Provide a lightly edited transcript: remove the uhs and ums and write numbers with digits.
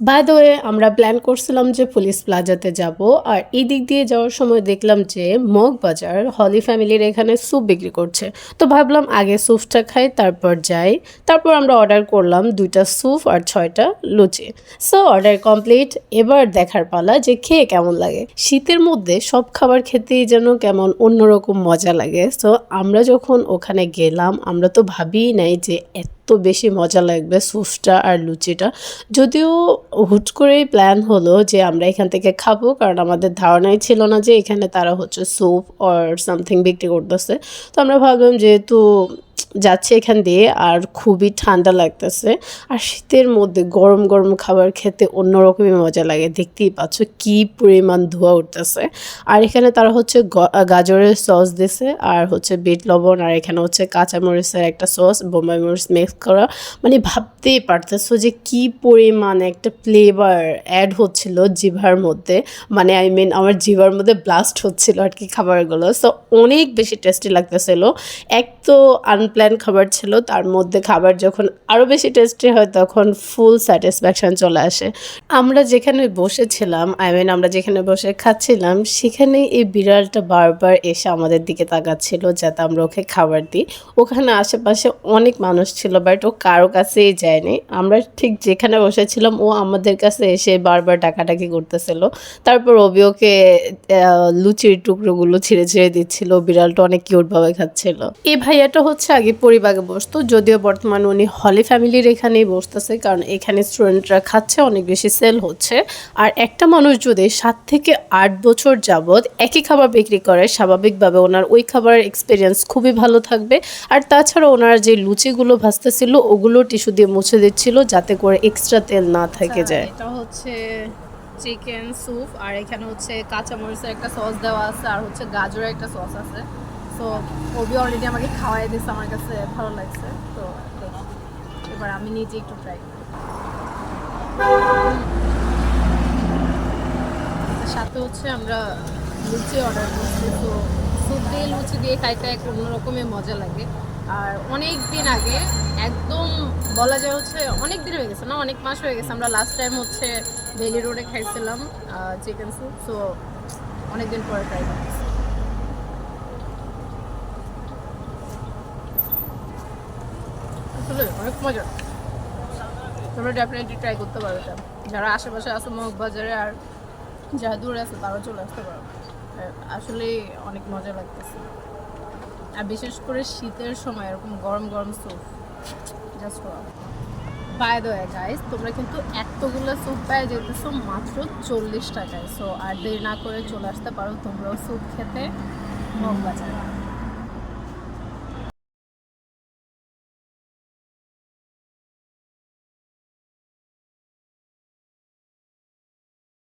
By the way আমরা plan করছিলাম যে পুলিশ প্লাজাতে যাব, আর এই দিক দিয়ে যাওয়ার সময় দেখলাম যে মগবাজার হলি ফ্যামিলির এখানে স্যুপ বিক্রি করছে। তো ভাবলাম আগে স্যুপটা খাই তারপর যাই। তারপর আমরা অর্ডার করলাম 2টা স্যুপ আর 6টা লুচি। সো অর্ডার কমপ্লিট, এবার দেখার পালা যে খেয়ে কেমন লাগে। শীতের মধ্যে সব খাবার খেতেই যেন কেমন অন্যরকম মজা লাগে। সো আমরা যখন ওখানে গেলাম আমরা তো ভাবিই নাই যে এত বেশি মজা লাগবে স্যুপটা আর লুচিটা। যদিও হুট করেই প্ল্যান হলো যে আমরা এখান থেকে খাবো, কারণ আমাদের ধারণাই ছিল না যে এখানে তারা হচ্ছে স্যুপ অর সামথিং বিক্রি করতেছে। তো আমরা ভাবলাম যেহেতু যাচ্ছে এখান দিয়ে আর খুবই ঠান্ডা লাগতেছে, আর শীতের মধ্যে গরম গরম খাবার খেতে অন্যরকমই মজা লাগে। দেখতেই পাচ্ছ কি পরিমাণ ধোঁয়া উঠতেছে। আর এখানে তারা হচ্ছে গাজরের সস দিছে, আর হচ্ছে বিট লবণ, আর এখানে হচ্ছে কাঁচামরিচের একটা সস, বোম্বাই মরিচ মিক্স করা। মানে ভাবতেই পারতেছো যে কি পরিমাণ একটা ফ্লেভার অ্যাড হচ্ছিল জিভার মধ্যে। মানে আই মিন আমার জিভার মধ্যে ব্লাস্ট হচ্ছিল আর কি খাবারগুলো। সো অনেক বেশি টেস্টি লাগতেছিল। এক তো আনপ্ল্যান খাবার ছিল, তার মধ্যে খাবার যখন আরও বেশি টেস্টি হয় তখন ফুল স্যাটিসফ্যাকশান চলে আসে। আমরা যেখানে বসেছিলাম, আই মিন আমরা যেখানে বসে খাচ্ছিলাম, সেখানে এই বিড়ালটা বারবার এসে আমাদের দিকে তাকাচ্ছিল যাতে আমরা ওকে খাবার দিই। ওখানে আশেপাশে অনেক মানুষ ছিল বাট ও কারো কাছেই যায়নি। আমরা ঠিক যেখানে বসেছিলাম ও আমাদের কাছে এসে বারবার ডাকাডাকি করতেছিল। তারপর অবি ওকে লুচির টুকরোগুলো ছিঁড়ে ছিঁড়ে দিচ্ছিল। বিড়ালটা অনেক কিউটভাবে খাচ্ছিল। এই ভাইয়াটা হচ্ছে আগে পরিবাগে বসতো, যদিও বর্তমানে উনি হলি ফ্যামিলির এখানেই বসতেছে, কারণ এখানে স্টুডেন্টরা খাচ্ছে, অনেক বেশি সেল হচ্ছে। আর একটা মানুষ যদি 7 থেকে 8 বছর যাবৎ একই খাবার বিক্রি করে, স্বাভাবিকভাবে ওনার ওই খাবারের এক্সপিরিয়েন্স খুবই ভালো থাকবে। আর তাছাড়া ওনার যে লুচিগুলো ভাজতেছিল ওগুলো টিস্যু দিয়ে মুছে দিচ্ছিল যাতে করে এক্সট্রা তেল না থেকে যায়। এটা হচ্ছে চিকেন স্যুপ, আর এখানে হচ্ছে কাঁচামরিচের একটা সস দেওয়া আছে, আর হচ্ছে গাজরের একটা সস আছে। সো ওবি অলরেডি আমাকে খাওয়াই দিচ্ছে, আমার কাছে ভালো লাগছে। তো এবার আমি নিজে একটু ট্রাই করি। সাথে হচ্ছে আমরা লুচি অর্ডার করছি। তো স্যুপ দিয়ে লুচি দিয়ে খাইতে এক অন্যরকমের মজা লাগে। আর অনেক দিন আগে, একদম বলা যায় হচ্ছে অনেক দিন হয়ে গেছে, না অনেক মাস হয়ে গেছে, আমরা লাস্ট টাইম হচ্ছে বেলি রোডে খাইছিলাম চিকেন স্যুপ। সো অনেকদিন পরে ট্রাই করতেছি। আসলে অনেক মজা, তোমরা ডেফিনেটলি ট্রাই করতে পারো। এটা যারা আশেপাশে আছে মগবাজারে আর যারা দূরে আছে তারাও চলে আসতে পারো। আসলে অনেক মজা লাগতেছে, আর বিশেষ করে শীতের সময় এরকম গরম গরম soup just wow. By the way guys, তোমরা কিন্তু এতগুলো স্যুপ পেয়ে যেতেছো মাত্র 40 টাকায়। সো আর দেরি না করে চলে আসতে পারো তোমরাও স্যুপ খেতে মগবাজারে।